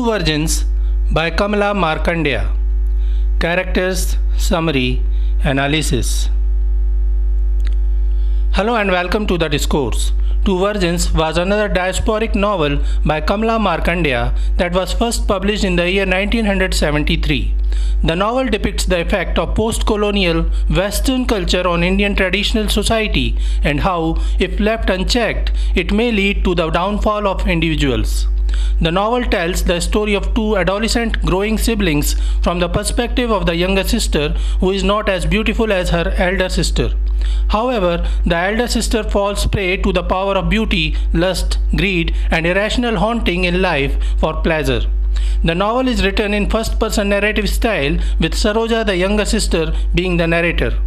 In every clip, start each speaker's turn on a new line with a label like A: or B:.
A: Two Virgins by Kamala Markandaya. Characters, Summary, Analysis. Hello and welcome to the discourse. Two Virgins was another diasporic novel by Kamala Markandaya that was first published in the year 1973. The novel depicts the effect of post-colonial Western culture on Indian traditional society and how, if left unchecked, it may lead to the downfall of individuals. The novel tells the story of two adolescent growing siblings from the perspective of the younger sister who is not as beautiful as her elder sister. However, the elder sister falls prey to the power of beauty, lust, greed, and irrational haunting in life for pleasure. The novel is written in first-person narrative style, with Saroja, the younger sister, being the narrator.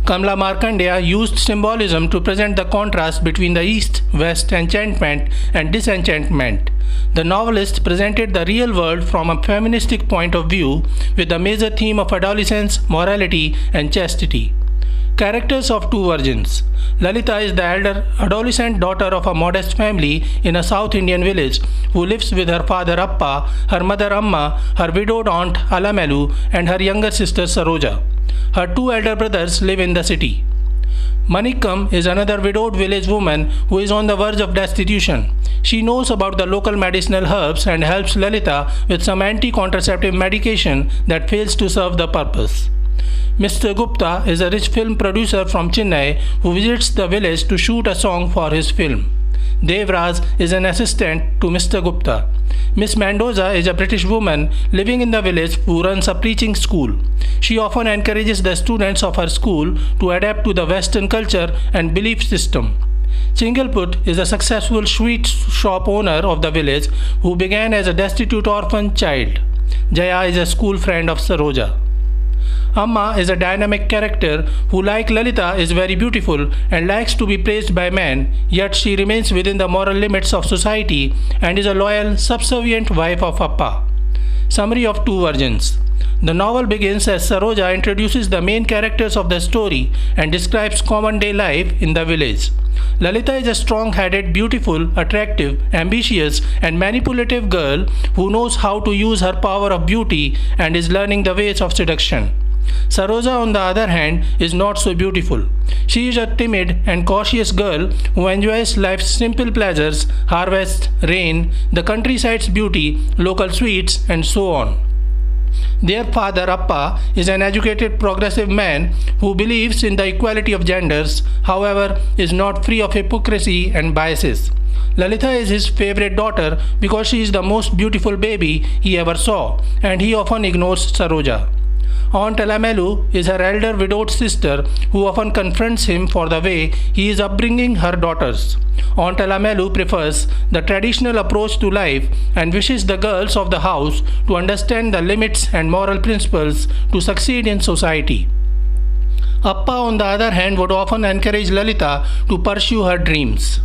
A: Kamala Markandaya used symbolism to present the contrast between the East-West enchantment and disenchantment. The novelist presented the real world from a feministic point of view, with the major theme of adolescence, morality, and chastity. Characters of Two Virgins. Lalita is the elder adolescent daughter of a modest family in a South Indian village who lives with her father Appa, her mother Amma, her widowed aunt Alamelu, and her younger sister Saroja. Her two elder brothers live in the city. Manikam is another widowed village woman who is on the verge of destitution. She knows about the local medicinal herbs and helps Lalita with some anti-contraceptive medication that fails to serve the purpose. Mr. Gupta is a rich film producer from Chennai who visits the village to shoot a song for his film. Devraj is an assistant to Mr. Gupta. Miss Mendoza is a British woman living in the village who runs a preaching school. She often encourages the students of her school to adapt to the Western culture and belief system. Chingalput is a successful sweet shop owner of the village who began as a destitute orphan child. Jaya is a school friend of Saroja. Amma is a dynamic character who, like Lalita, is very beautiful and likes to be praised by men, yet she remains within the moral limits of society and is a loyal, subservient wife of Appa. Summary of Two Virgins. The novel begins as Saroja introduces the main characters of the story and describes common day life in the village. Lalita is a strong-headed, beautiful, attractive, ambitious, and manipulative girl who knows how to use her power of beauty and is learning the ways of seduction. Saroja, on the other hand, is not so beautiful. She is a timid and cautious girl who enjoys life's simple pleasures, harvest, rain, the countryside's beauty, local sweets, and so on. Their father, Appa, is an educated progressive man who believes in the equality of genders, however, is not free of hypocrisy and biases. Lalita is his favorite daughter because she is the most beautiful baby he ever saw, and he often ignores Saroja. Aunt Alamelu is her elder widowed sister who often confronts him for the way he is upbringing her daughters. Aunt Alamelu prefers the traditional approach to life and wishes the girls of the house to understand the limits and moral principles to succeed in society. Appa, on the other hand, would often encourage Lalita to pursue her dreams.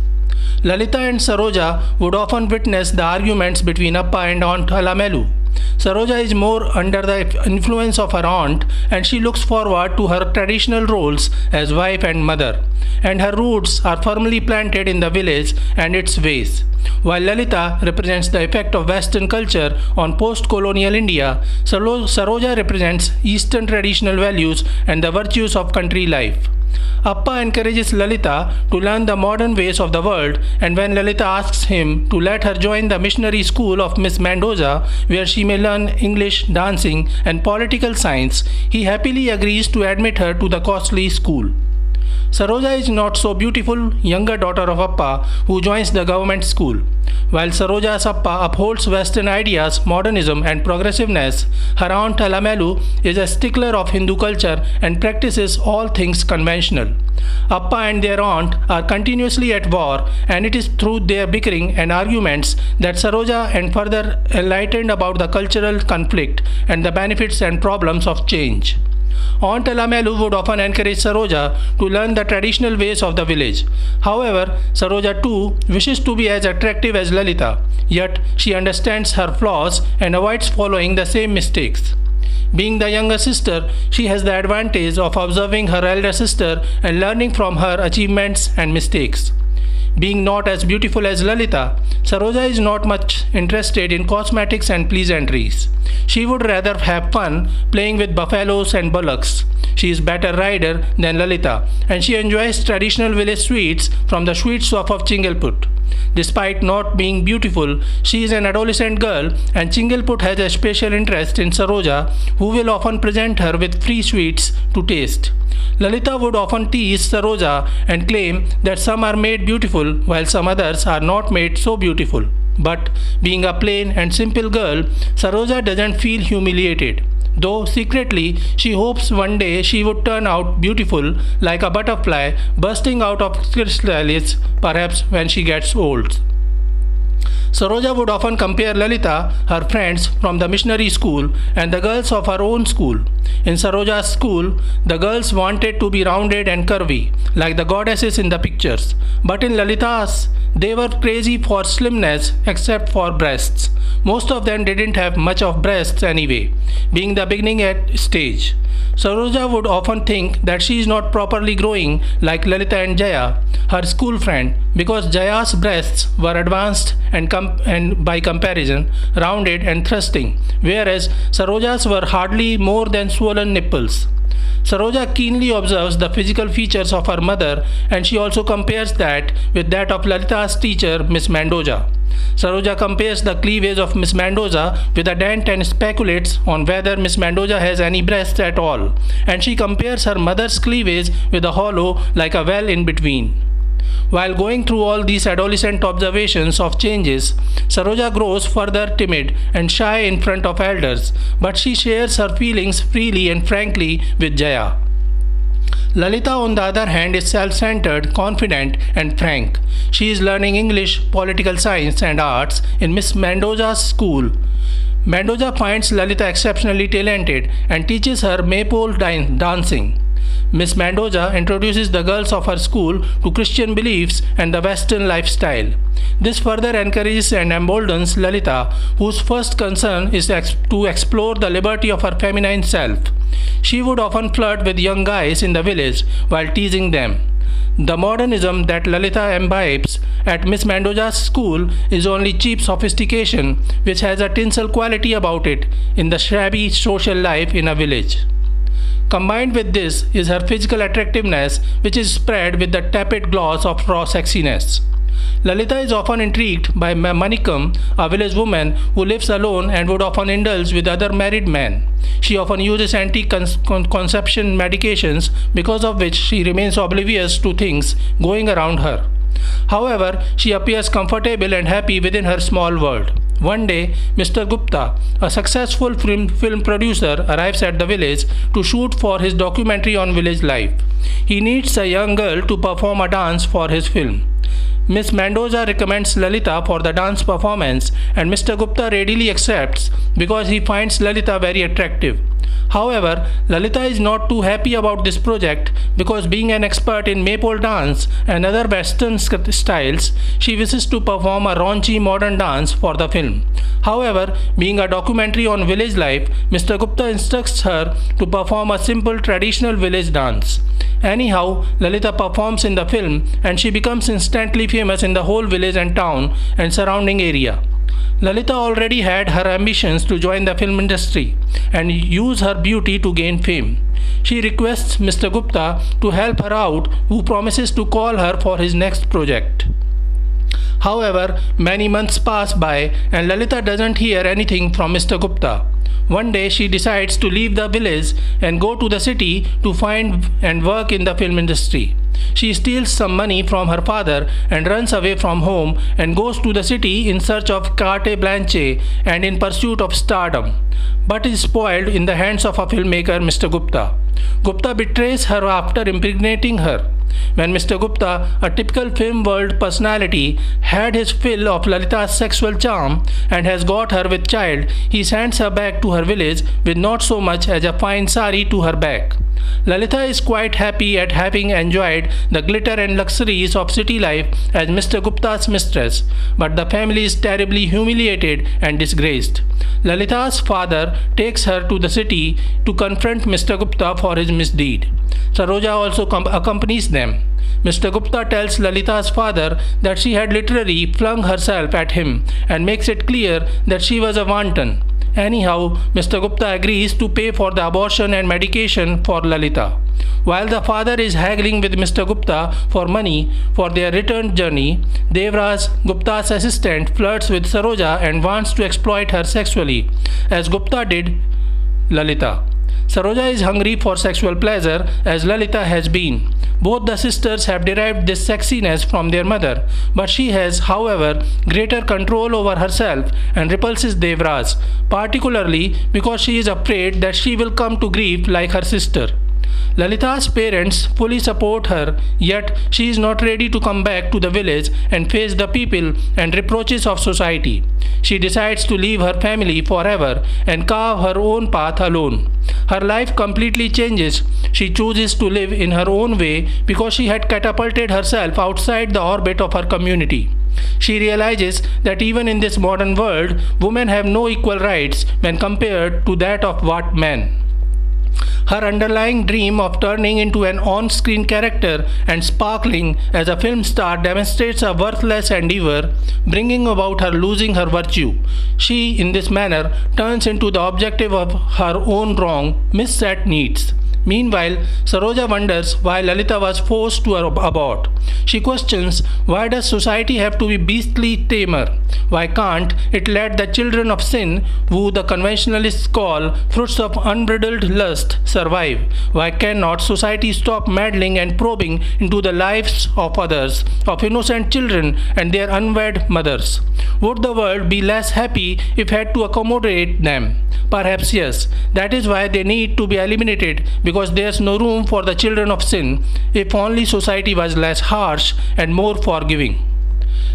A: Lalita and Saroja would often witness the arguments between Appa and Aunt Alamelu. Saroja is more under the influence of her aunt and she looks forward to her traditional roles as wife and mother, and her roots are firmly planted in the village and its ways. While Lalita represents the effect of Western culture on post-colonial India, Saroja represents Eastern traditional values and the virtues of country life. Appa encourages Lalita to learn the modern ways of the world, and when Lalita asks him to let her join the missionary school of Miss Mendoza, where she may learn English, dancing, and political science, he happily agrees to admit her to the costly school. Saroja is not so beautiful younger daughter of Appa who joins the government school. While Saroja's Appa upholds Western ideas, modernism and progressiveness, her aunt Alamelu is a stickler of Hindu culture and practices all things conventional. Appa and their aunt are continuously at war, and it is through their bickering and arguments that Saroja and further enlightened about the cultural conflict and the benefits and problems of change. Aunt Alamelu would often encourage Saroja to learn the traditional ways of the village. However, Saroja too wishes to be as attractive as Lalita, yet she understands her flaws and avoids following the same mistakes. Being the younger sister, she has the advantage of observing her elder sister and learning from her achievements and mistakes. Being not as beautiful as Lalita, Saroja is not much interested in cosmetics and pleasantries. She would rather have fun playing with buffaloes and bullocks. She is better rider than Lalita, and she enjoys traditional village sweets from the sweet shop of Chingalput. Despite not being beautiful, she is an adolescent girl, and Chingalput has a special interest in Saroja, who will often present her with free sweets to taste. Lalita would often tease Saroja and claim that some are made beautiful while some others are not made so beautiful. But being a plain and simple girl, Saroja doesn't feel humiliated. Though secretly she hopes one day she would turn out beautiful like a butterfly bursting out of chrysalis, perhaps when she gets old. Saroja would often compare Lalita, her friends from the missionary school, and the girls of her own school. In Saroja's school, the girls wanted to be rounded and curvy, like the goddesses in the pictures. But in Lalita's, they were crazy for slimness except for breasts. Most of them didn't have much of breasts anyway, being the beginning at stage. Saroja would often think that she is not properly growing like Lalita and Jaya, her school friend, because Jaya's breasts were advanced and by comparison rounded and thrusting, whereas Saroja's were hardly more than swollen nipples. Saroja keenly observes the physical features of her mother, and she also compares that with that of Lalita's teacher, Miss Mendoza. Saroja compares the cleavage of Miss Mendoza with a dent and speculates on whether Miss Mendoza has any breasts at all, and she compares her mother's cleavage with a hollow like a well in between. While going through all these adolescent observations of changes, Saroja grows further timid and shy in front of elders, but she shares her feelings freely and frankly with Jaya. Lalita, on the other hand, is self-centered, confident, and frank. She is learning English, political science, and arts in Miss Mendoza's school. Mendoza finds Lalita exceptionally talented and teaches her maypole dancing. Miss Mendoza introduces the girls of her school to Christian beliefs and the Western lifestyle. This further encourages and emboldens Lalita, whose first concern is to explore the liberty of her feminine self. She would often flirt with young guys in the village while teasing them. The modernism that Lalita imbibes at Miss Mendoza's school is only cheap sophistication which has a tinsel quality about it in the shabby social life in a village. Combined with this is her physical attractiveness, which is spread with the tepid gloss of raw sexiness. Lalita is often intrigued by Manikam, a village woman who lives alone and would often indulge with other married men. She often uses anti-conception medications, because of which she remains oblivious to things going around her. However, she appears comfortable and happy within her small world. One day, Mr. Gupta, a successful film producer, arrives at the village to shoot for his documentary on village life. He needs a young girl to perform a dance for his film. Miss Mendoza recommends Lalita for the dance performance, and Mr. Gupta readily accepts because he finds Lalita very attractive. However, Lalita is not too happy about this project because, being an expert in maypole dance and other Western styles, she wishes to perform a raunchy modern dance for the film. However, being a documentary on village life, Mr. Gupta instructs her to perform a simple traditional village dance. Anyhow, Lalita performs in the film and she becomes instantly famous in the whole village and town and surrounding area. Lalita already had her ambitions to join the film industry and use her beauty to gain fame. She requests Mr. Gupta to help her out, who promises to call her for his next project. However, many months pass by and Lalita doesn't hear anything from Mr. Gupta. One day she decides to leave the village and go to the city to find and work in the film industry. She steals some money from her father and runs away from home and goes to the city in search of carte blanche and in pursuit of stardom, but is spoiled in the hands of a filmmaker, Mr. Gupta. Gupta betrays her after impregnating her. When Mr. Gupta, a typical film world personality, had his fill of Lalita's sexual charm and has got her with child, he sends her back to her village with not so much as a fine sari to her back. Lalita is quite happy at having enjoyed the glitter and luxuries of city life as Mr. Gupta's mistress, but the family is terribly humiliated and disgraced. Lalita's father takes her to the city to confront Mr. Gupta for his misdeed. Saroja also accompanies them. Mr. Gupta tells Lalita's father that she had literally flung herself at him and makes it clear that she was a wanton. Anyhow, Mr. Gupta agrees to pay for the abortion and medication for Lalita. While the father is haggling with Mr. Gupta for money for their return journey, Devraj, Gupta's assistant, flirts with Saroja and wants to exploit her sexually, as Gupta did Lalita. Saroja is hungry for sexual pleasure as Lalita has been. Both the sisters have derived this sexiness from their mother, but she has, however, greater control over herself and repulses Devraj, particularly because she is afraid that she will come to grief like her sister. Lalita's parents fully support her, yet she is not ready to come back to the village and face the people and reproaches of society. She decides to leave her family forever and carve her own path alone. Her life completely changes. She chooses to live in her own way because she had catapulted herself outside the orbit of her community. She realizes that even in this modern world, women have no equal rights when compared to that of what men. Her underlying dream of turning into an on-screen character and sparkling as a film star demonstrates a worthless endeavor, bringing about her losing her virtue. She, in this manner, turns into the objective of her own wrong, misset needs. Meanwhile, Saroja wonders why Lalita was forced to abort. She questions, why does society have to be beastly tamer? Why can't it let the children of sin, who the conventionalists call fruits of unbridled lust, survive? Why cannot society stop meddling and probing into the lives of others, of innocent children and their unwed mothers? Would the world be less happy if had to accommodate them? Perhaps yes. That is why they need to be eliminated, because there's no room for the children of sin, if only society was less harsh and more forgiving.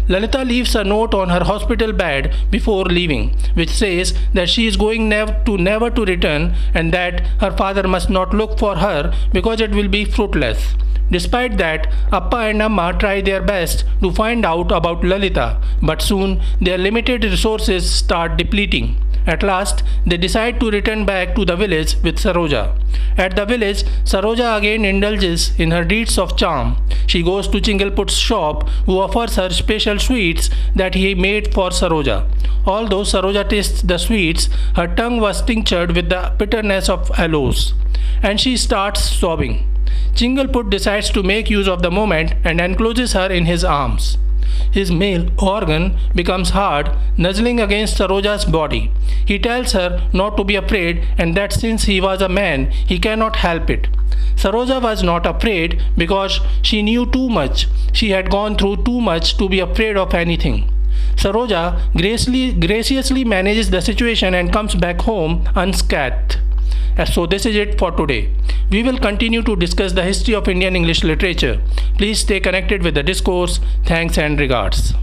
A: Lalita leaves a note on her hospital bed before leaving, which says that she is going never to return and that her father must not look for her because it will be fruitless. Despite that, Appa and Amma try their best to find out about Lalita, but soon their limited resources start depleting. At last, they decide to return back to the village with Saroja. At the village, Saroja again indulges in her deeds of charm. She goes to Chingleput's shop, who offers her special sweets that he made for Saroja. Although Saroja tastes the sweets, her tongue was tinctured with the bitterness of aloes, and she starts sobbing. Chingleput decides to make use of the moment and encloses her in his arms. His male organ becomes hard, nuzzling against Saroja's body. He tells her not to be afraid and that since he was a man, he cannot help it. Saroja was not afraid because she knew too much. She had gone through too much to be afraid of anything. Saroja graciously manages the situation and comes back home unscathed. So this is it for today. We will continue to discuss the history of Indian English literature. Please stay connected with the discourse. Thanks and regards.